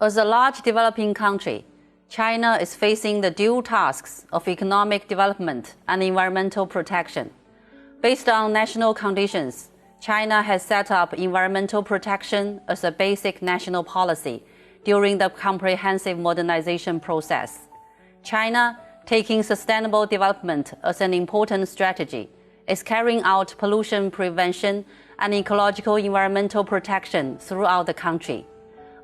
As a large developing country, China is facing the dual tasks of economic development and environmental protection. Based on national conditions, China has set up environmental protection as a basic national policy during the comprehensive modernization process. China, taking sustainable development as an important strategy, is carrying out pollution prevention and ecological environmental protection throughout the country.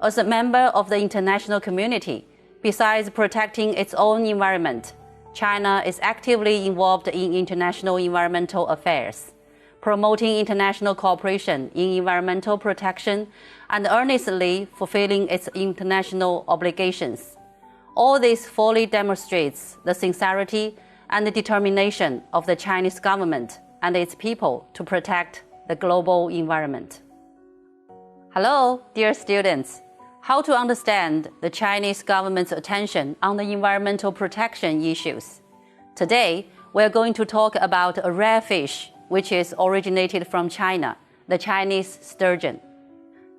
As a member of the international community, besides protecting its own environment, China is actively involved in international environmental affairs, promoting international cooperation in environmental protection and earnestly fulfilling its international obligations. All this fully demonstrates the sincerity and the determination of the Chinese government and its people to protect the global environment. Hello, dear students. How to understand the Chinese government's attention on the environmental protection issues. Today, we are going to talk about a rare fish which is originated from China, the Chinese sturgeon.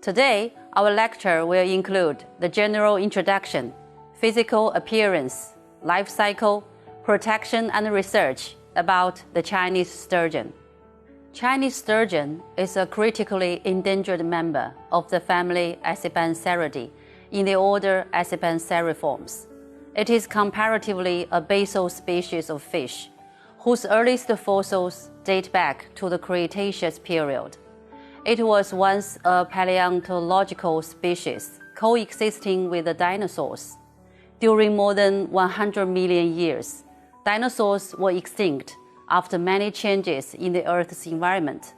Today, our lecture will include the general introduction, physical appearance, life cycle, protection and research about the Chinese sturgeon. Chinese sturgeon is a critically endangered member of the family Accipanceridae in the order Accipanceriformes. It is comparatively a basal species of fish, whose earliest fossils date back to the Cretaceous period. It was once a paleontological species coexisting with the dinosaurs. During more than 100 million years, dinosaurs were extinct after many changes in the Earth's environment.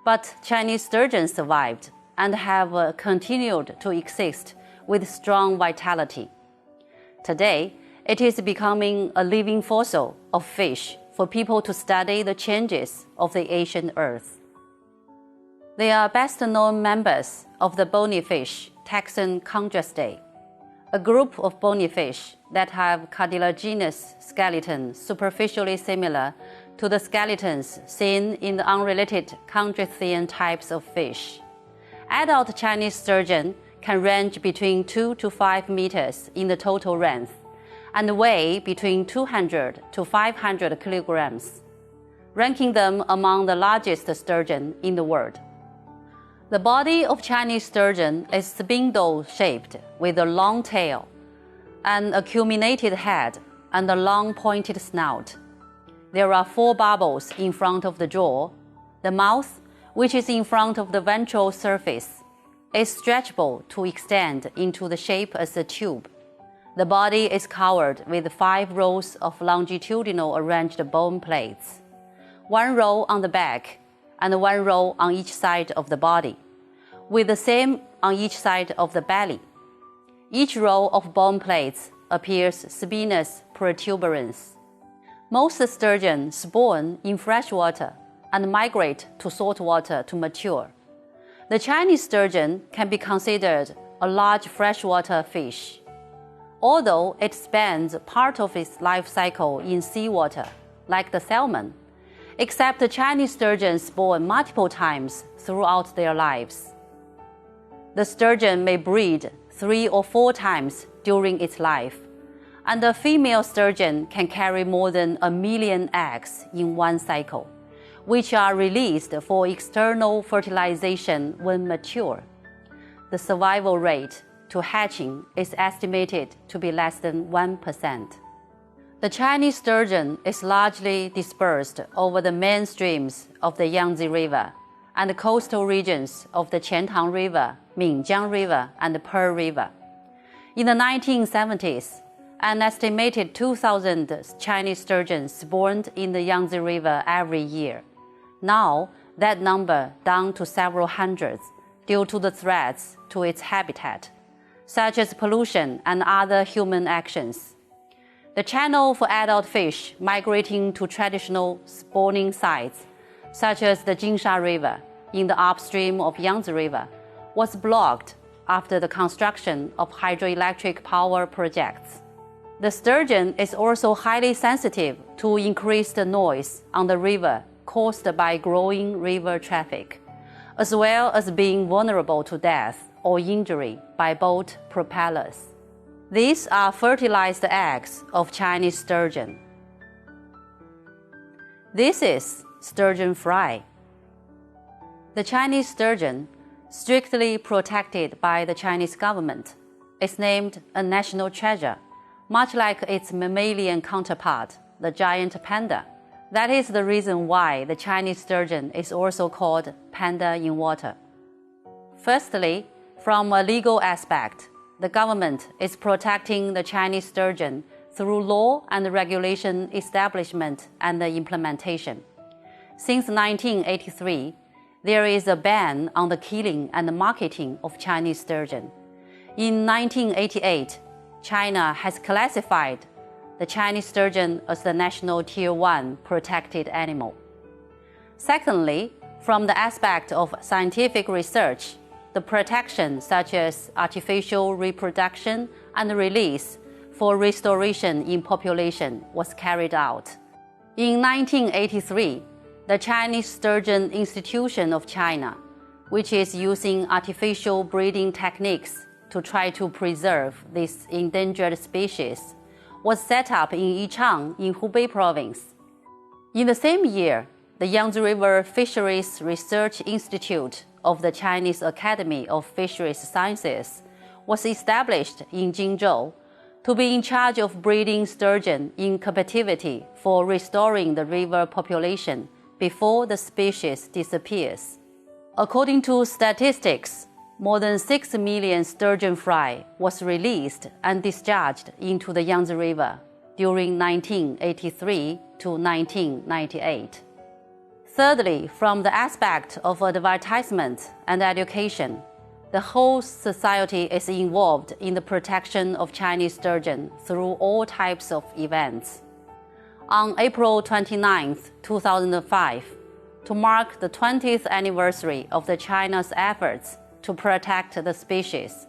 But Chinese sturgeon survived and have continued to exist with strong vitality. Today, it is becoming a living fossil of fish for people to study the changes of the ancient Earth. They are best known members of the bony fish taxon Chondristidae, a group of bony fish that have cartilaginous skeletons superficially similar to the skeletons seen in the unrelated Chondristian types of fish. Adult Chinese sturgeon can range between 2 to 5 meters in the total length and weigh between 200 to 500 kilograms, ranking them among the largest sturgeon in the world. The body of Chinese sturgeon is spindle-shaped with a long tail, an acuminated head, and a long pointed snout. There are 4 bubbles in front of the jaw. The mouth, which is in front of the ventral surface, is stretchable to extend into the shape as a tube. The body is covered with 5 rows of longitudinal arranged bone plates, 1 row on the back and 1 row on each side of the body, with the same on each side of the belly. Each row of bone plates appears spinous protuberance. Most sturgeon spawn in freshwater and migrate to saltwater to mature. The Chinese sturgeon can be considered a large freshwater fish. Although it spends part of its life cycle in seawater, like the salmon, except the Chinese sturgeon spawn multiple times throughout their lives. The sturgeon may breed 3 or 4 times during its life, and a female sturgeon can carry more than 1 million eggs in one cycle, which are released for external fertilization when mature. The survival rate to hatching is estimated to be less than 1%. The Chinese sturgeon is largely dispersed over the main streams of the Yangtze River and the coastal regions of the Qiantang River, Minjiang River, and the Pearl River. In the 1970s, an estimated 2,000 Chinese sturgeon spawned in the Yangtze River every year. Now, that number down to several hundreds due to the threats to its habitat, such as pollution and other human actions. The channel for adult fish migrating to traditional spawning sites, such as the Jinsha River in the upstream of Yangtze River, was blocked after the construction of hydroelectric power projects. The sturgeon is also highly sensitive to increased noise on the river caused by growing river traffic, as well as being vulnerable to death or injury by boat propellers. These are fertilized eggs of Chinese sturgeon. This is sturgeon fry. The Chinese sturgeon, strictly protected by the Chinese government, is named a national treasure, much like its mammalian counterpart, the giant panda. That is the reason why the Chinese sturgeon is also called panda in water. Firstly, from a legal aspect, the government is protecting the Chinese sturgeon through law and regulation establishment and implementation. Since 1983, there is a ban on the killing and marketing of Chinese sturgeon. In 1988, China has classified the Chinese sturgeon as the national Tier 1 protected animal. Secondly, from the aspect of scientific research, the protection such as artificial reproduction and release for restoration in population was carried out. In 1983, the Chinese Sturgeon Institution of China, which is using artificial breeding techniques to try to preserve this endangered species, was set up in Yichang in Hubei province. In the same year, the Yangtze River Fisheries Research Institute of the Chinese Academy of Fisheries Sciences was established in Jingzhou to be in charge of breeding sturgeon in captivity for restoring the river population before the species disappears. According to statistics, more than 6 million sturgeon fry was released and discharged into the Yangtze River during 1983 to 1998. Thirdly, from the aspect of advertisement and education, the whole society is involved in the protection of Chinese sturgeon through all types of events. On April 29, 2005, to mark the 20th anniversary of China's efforts to protect the species,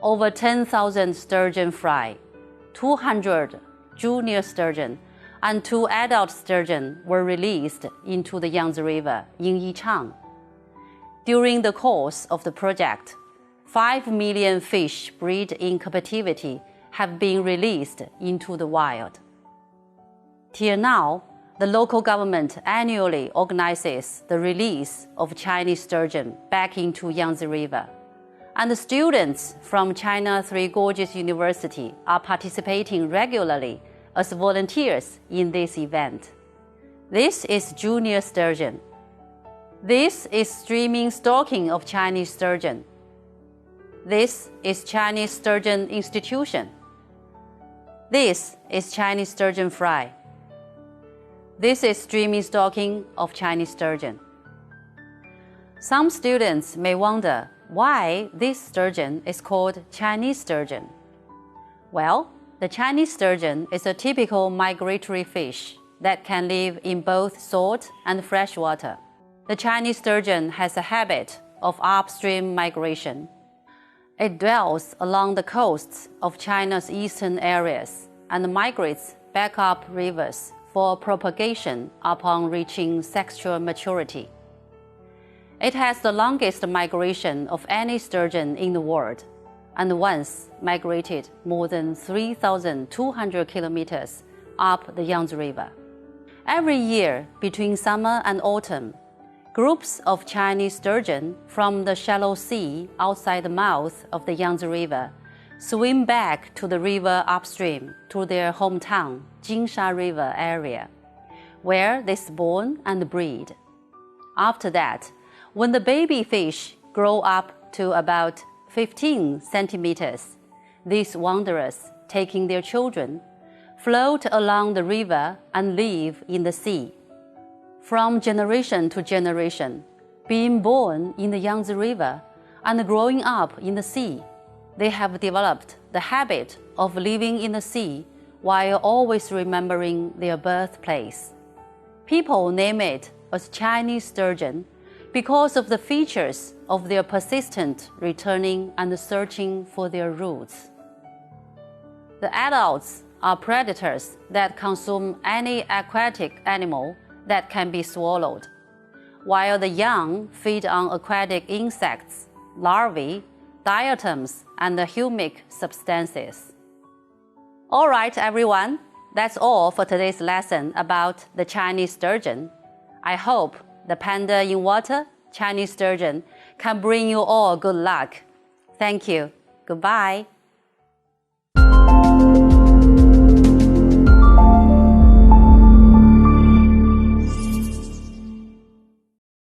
over 10,000 sturgeon fry, 200 junior sturgeon, and 2 adult sturgeon were released into the Yangtze River in Yichang. During the course of the project, 5 million fish bred in captivity have been released into the wild. Till now, the local government annually organizes the release of Chinese sturgeon back into Yangtze River, and the students from China Three Gorges University are participating regularly as volunteers in this event. This is junior sturgeon. This is streaming stocking of Chinese sturgeon. This is Chinese Sturgeon Institution. This is Chinese sturgeon fry. This is streaming stocking of Chinese sturgeon. Some students may wonder why this sturgeon is called Chinese sturgeon. Well, the Chinese sturgeon is a typical migratory fish that can live in both salt and fresh water. The Chinese sturgeon has a habit of upstream migration. It dwells along the coasts of China's eastern areas and migrates back up rivers for propagation upon reaching sexual maturity. It has the longest migration of any sturgeon in the world, and once migrated more than 3,200 kilometers up the Yangtze River. Every year, between summer and autumn, groups of Chinese sturgeon from the shallow sea outside the mouth of the Yangtze River swim back to the river upstream to their hometown, Jingsha River area, where they spawn and breed. After that, when the baby fish grow up to about 15 centimeters, these wanderers, taking their children, float along the river and live in the sea. From generation to generation, being born in the Yangtze River and growing up in the sea, they have developed the habit of living in the sea while always remembering their birthplace. People name it as Chinese sturgeon because of the features of their persistent returning and searching for their roots. The adults are predators that consume any aquatic animal that can be swallowed, while the young feed on aquatic insects, larvae, diatoms, and the humic substances. All right, everyone, that's all for today's lesson about the Chinese sturgeon. I hope the panda in water, Chinese sturgeon, can bring you all good luck. Thank you. Goodbye.